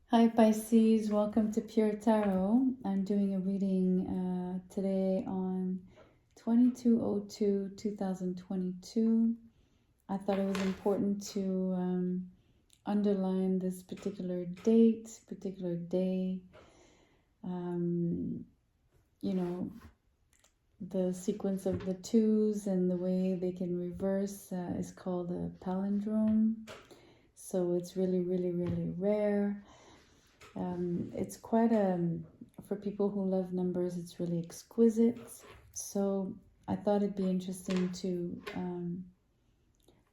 Hi Pisces, welcome to Pure Tarot. I'm doing a reading today on 22/02/2022. I thought it was important to underline this particular date, particular day. You know, the sequence of the twos and the way they can reverse is called a palindrome. So it's really, really, really rare. It's quite for people who love numbers, it's really exquisite. So I thought it'd be interesting to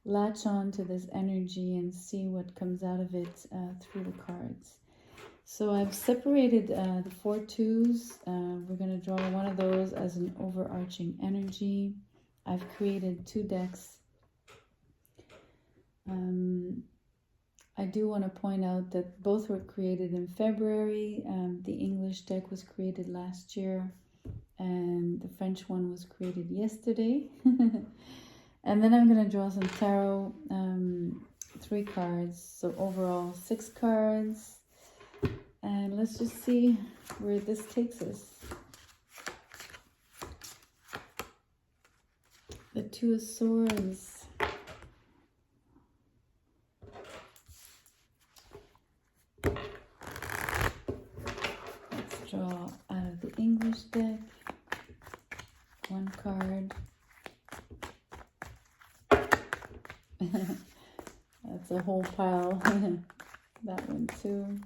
latch on to this energy and see what comes out of it through the cards. So I've separated the four twos. We're going to draw one of those as an overarching energy. I've created two decks. I do want to point out that both were created in February. The English deck was created last year and the French one was created yesterday. And then I'm going to draw some tarot, 3 cards. So overall 6 cards. And let's just see where this takes us. The Two of Swords. Draw out of the English deck, 1 card. That's a whole pile. That one too.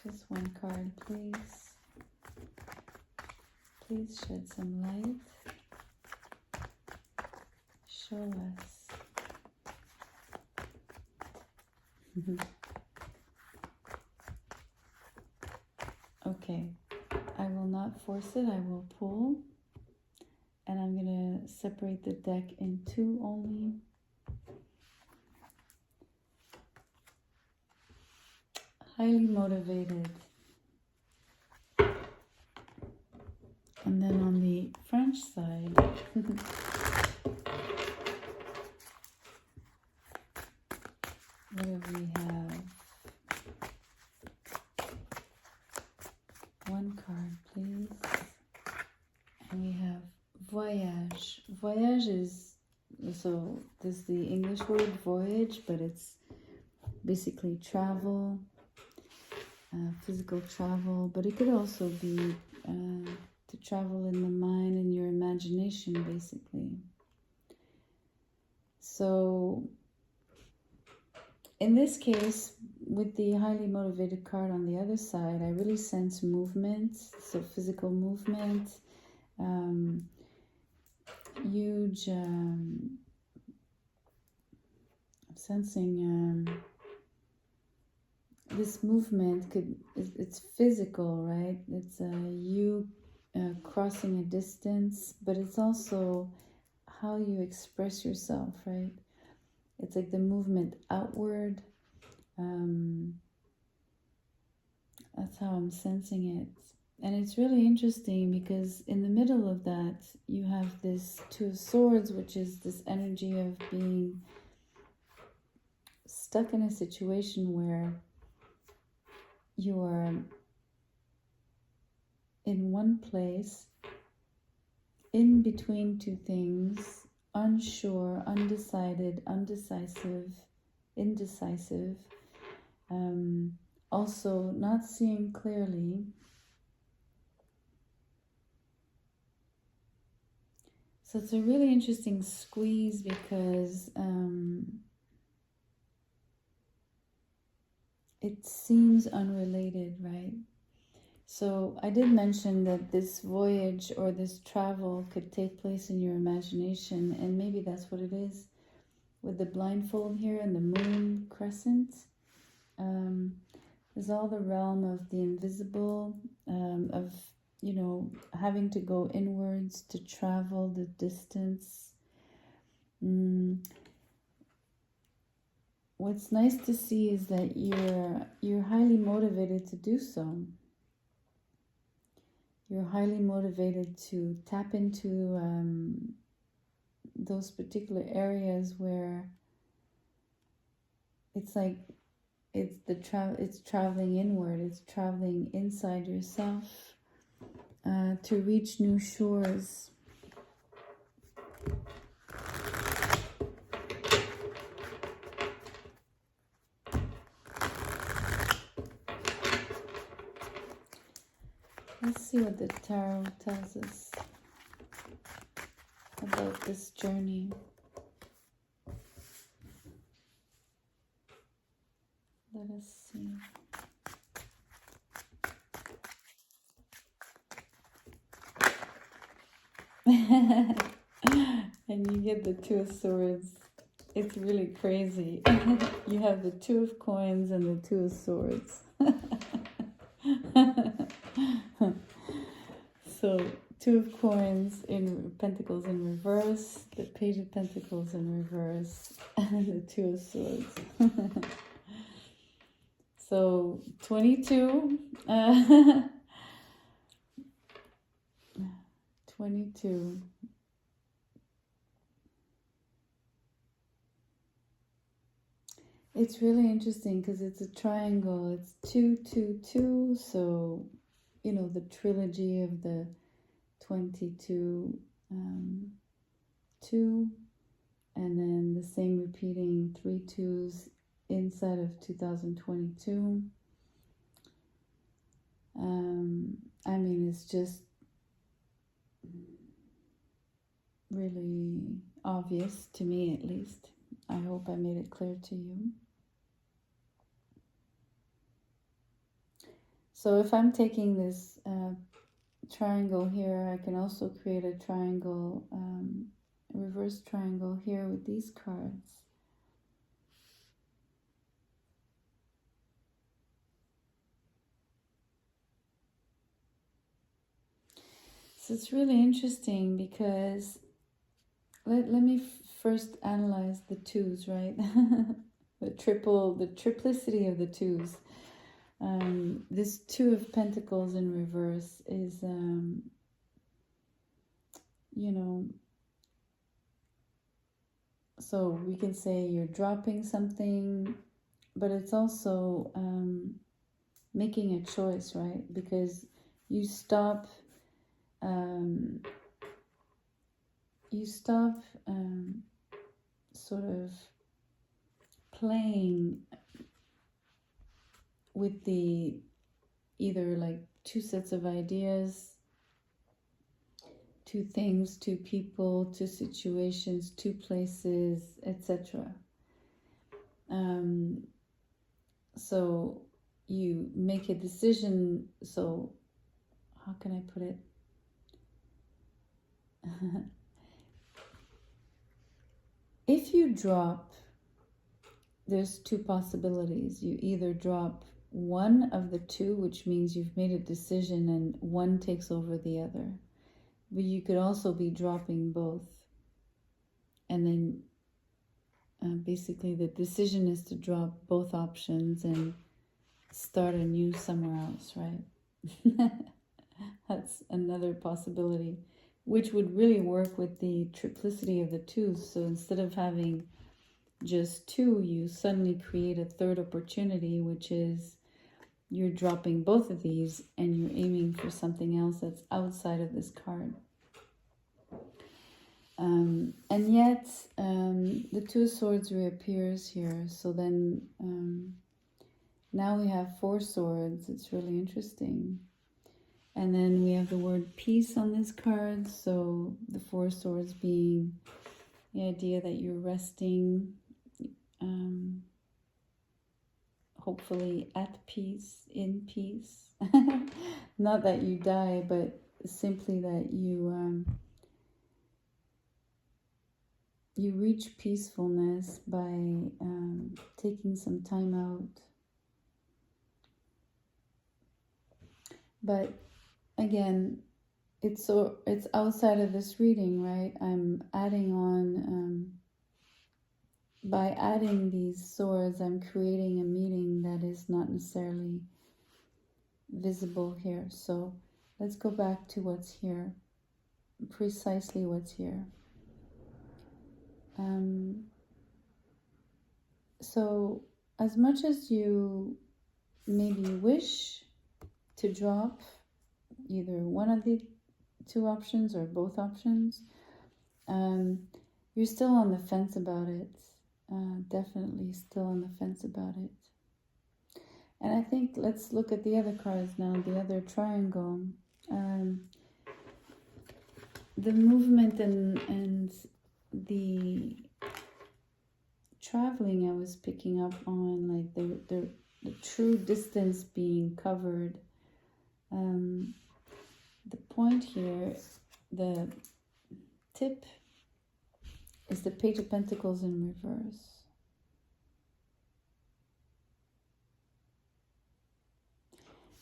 Just 1 card, please. Please shed some light. Show us. Okay, I will not force it, I will pull. And I'm going to separate the deck in 2 only. Highly motivated. And then on the French side, what do we have? 1 card, please. And we have voyage. Voyage is, so this is the English word voyage, but it's basically travel, physical travel, but it could also be to travel in the mind and your imagination, basically. So in this case, with the highly motivated card on the other side, I really sense movement, so physical movement, huge, I'm sensing this movement it's physical, right? It's you crossing a distance, but it's also how you express yourself, right? It's like the movement outward. That's how I'm sensing it. And it's really interesting because in the middle of that, you have this Two of Swords, which is this energy of being stuck in a situation where you are in one place, in between 2 things, unsure, undecided, undecisive, indecisive, also not seeing clearly. So it's a really interesting squeeze because it seems unrelated, right? So I did mention that this voyage or this travel could take place in your imagination, and maybe that's what it is with the blindfold here and the moon crescent. There's all the realm of the invisible, of, you know, having to go inwards to travel the distance. What's nice to see is that you're highly motivated to do so. You're highly motivated to tap into those particular areas where it's like it's traveling inward, it's traveling inside yourself to reach new shores. Let's see what the tarot tells us about this journey. Let us see. And you get the Two of Swords. It's really crazy. You have the Two of Coins and the Two of Swords. So, Two of Coins in Pentacles in reverse, the Page of Pentacles in reverse, and the Two of Swords. So, 22. 22. It's really interesting because it's a triangle. It's 2, 2, 2. So, you know, the trilogy of the 22, 2, and then the same repeating 3 2s inside of 2022. I mean, it's just really obvious to me, at least. I hope I made it clear to you. So if I'm taking this triangle here, I can also create a triangle, reverse triangle here with these cards. So it's really interesting because let me first analyze the twos, right? the triplicity of the twos. This Two of Pentacles in reverse is, you know, so we can say you're dropping something, but it's also making a choice, right? Because you stop sort of playing with the either like two sets of ideas, two things, two people, two situations, two places, etc. So you make a decision. So how can I put it? If you drop, there's two possibilities. You either drop one of the two, which means you've made a decision and one takes over the other. But you could also be dropping both. And then basically the decision is to drop both options and start anew somewhere else, right? That's another possibility, which would really work with the triplicity of the twos. So instead of having just two, you suddenly create a third opportunity, which is you're dropping both of these and you're aiming for something else that's outside of this card. And yet the Two of Swords reappears here. So then now we have 4 swords. It's really interesting. And then we have the word peace on this card. So the 4 swords being the idea that you're resting, hopefully at peace, in peace. Not that you die, but simply that you you reach peacefulness by taking some time out. But again, it's outside of this reading, right? I'm adding on, by adding these swords, I'm creating a meaning that is not necessarily visible here. So let's go back to what's here, precisely what's here. So as much as you maybe wish to drop either one of the two options or both options, you're still on the fence about it. Definitely still on the fence about it. And I think let's look at the other cards now, the other triangle. The movement and the traveling I was picking up on, like the true distance being covered. The point here, the tip, is the Page of Pentacles in reverse.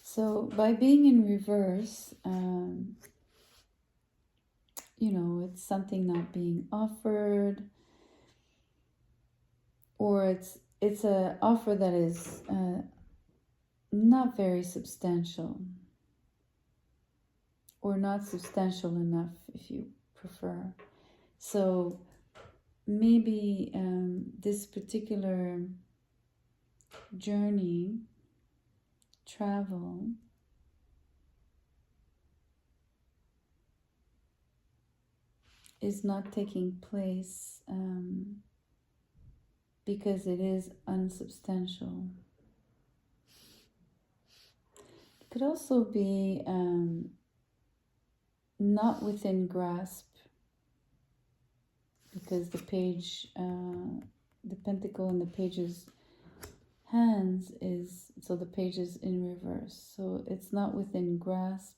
So by being in reverse, you know, it's something not being offered, or it's a offer that is not very substantial, or not substantial enough, if you prefer. So maybe this particular journey, travel, is not taking place because it is unsubstantial. It could also be not within grasp, because the page, the pentacle in the page's hands is, so the page is in reverse, so it's not within grasp.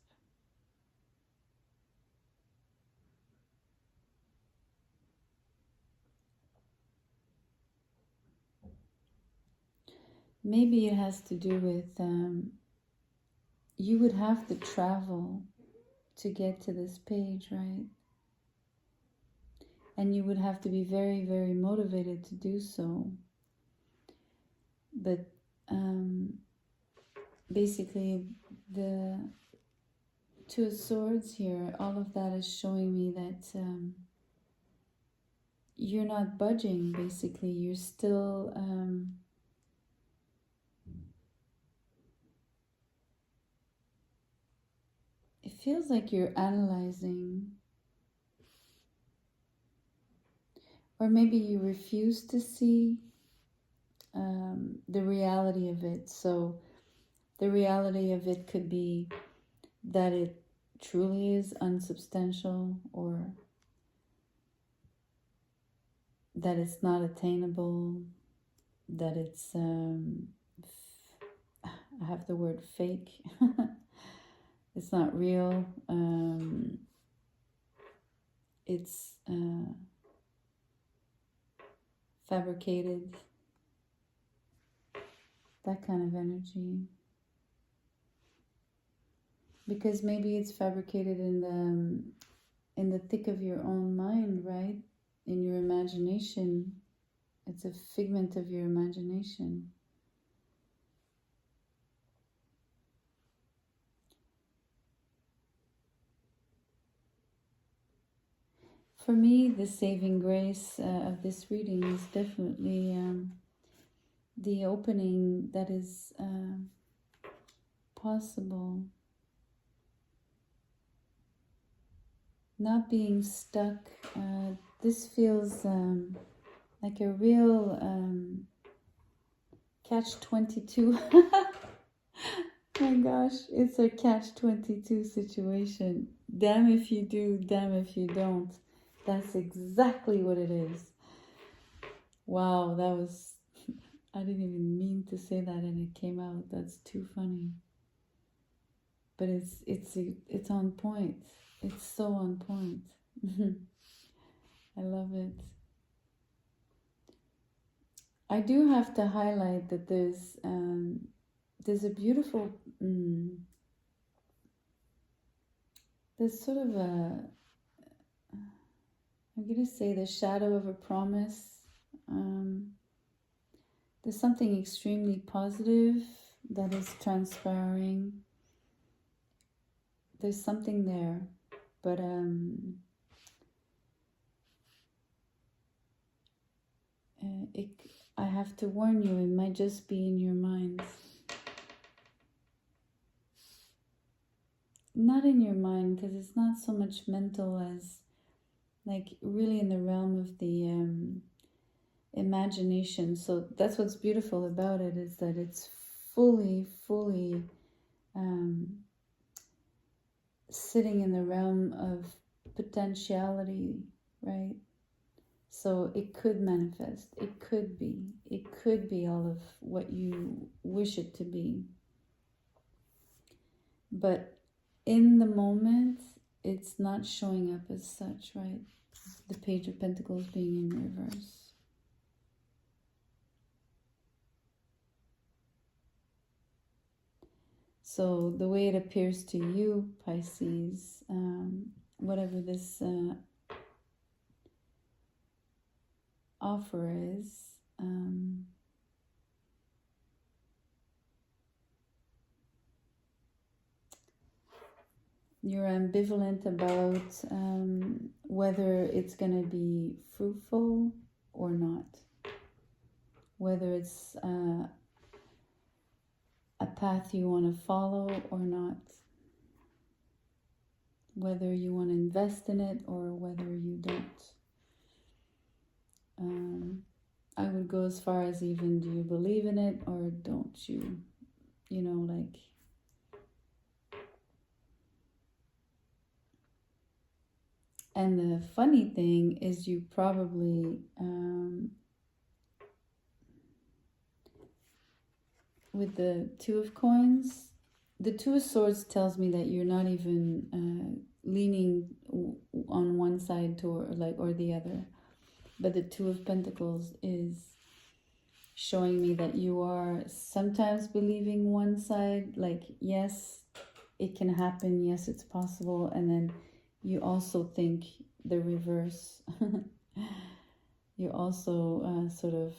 Maybe it has to do with you would have to travel to get to this page, right? And you would have to be very, very motivated to do so. But basically, the Two of Swords here, all of that is showing me that you're not budging, basically. You're still... it feels like you're analyzing, or maybe you refuse to see the reality of it. So the reality of it could be that it truly is unsubstantial, or that it's not attainable, that it's, I have the word fake. It's not real. It's fabricated. That kind of energy. Because maybe it's fabricated in the thick of your own mind, right? In your imagination. It's a figment of your imagination. For me, the saving grace of this reading is definitely the opening that is possible. Not being stuck. This feels like a real catch-22. My gosh, it's a catch-22 situation. Damn if you do, damn if you don't. That's exactly what it is. Wow, that was... I didn't even mean to say that and it came out. That's too funny. But it's on point. It's so on point. I love it. I do have to highlight that there's a beautiful... there's sort of a... I'm going to say the shadow of a promise. There's something extremely positive that is transpiring. There's something there, but I have to warn you, it might just be in your mind. Not in your mind, because it's not so much mental as like really in the realm of the imagination. So that's what's beautiful about it, is that it's fully sitting in the realm of potentiality, right? So it could manifest, it could be all of what you wish it to be. But in the moment, it's not showing up as such, right? The Page of Pentacles being in reverse. So the way it appears to you, Pisces, whatever this offer is, you're ambivalent about whether it's going to be fruitful or not, whether it's a path you want to follow or not, whether you want to invest in it or whether you don't. I would go as far as even, do you believe in it or don't you? You know, like, and the funny thing is you probably, with the Two of Coins, the Two of Swords tells me that you're not even leaning on one side or the other. But the Two of Pentacles is showing me that you are sometimes believing one side, like, yes, it can happen, yes, it's possible, and then you also think the reverse. You also sort of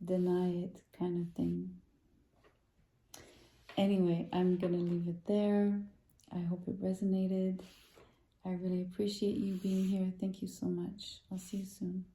deny it, kind of thing. Anyway, I'm gonna leave it there. I hope it resonated. I really appreciate you being here. Thank you so much. I'll see you soon.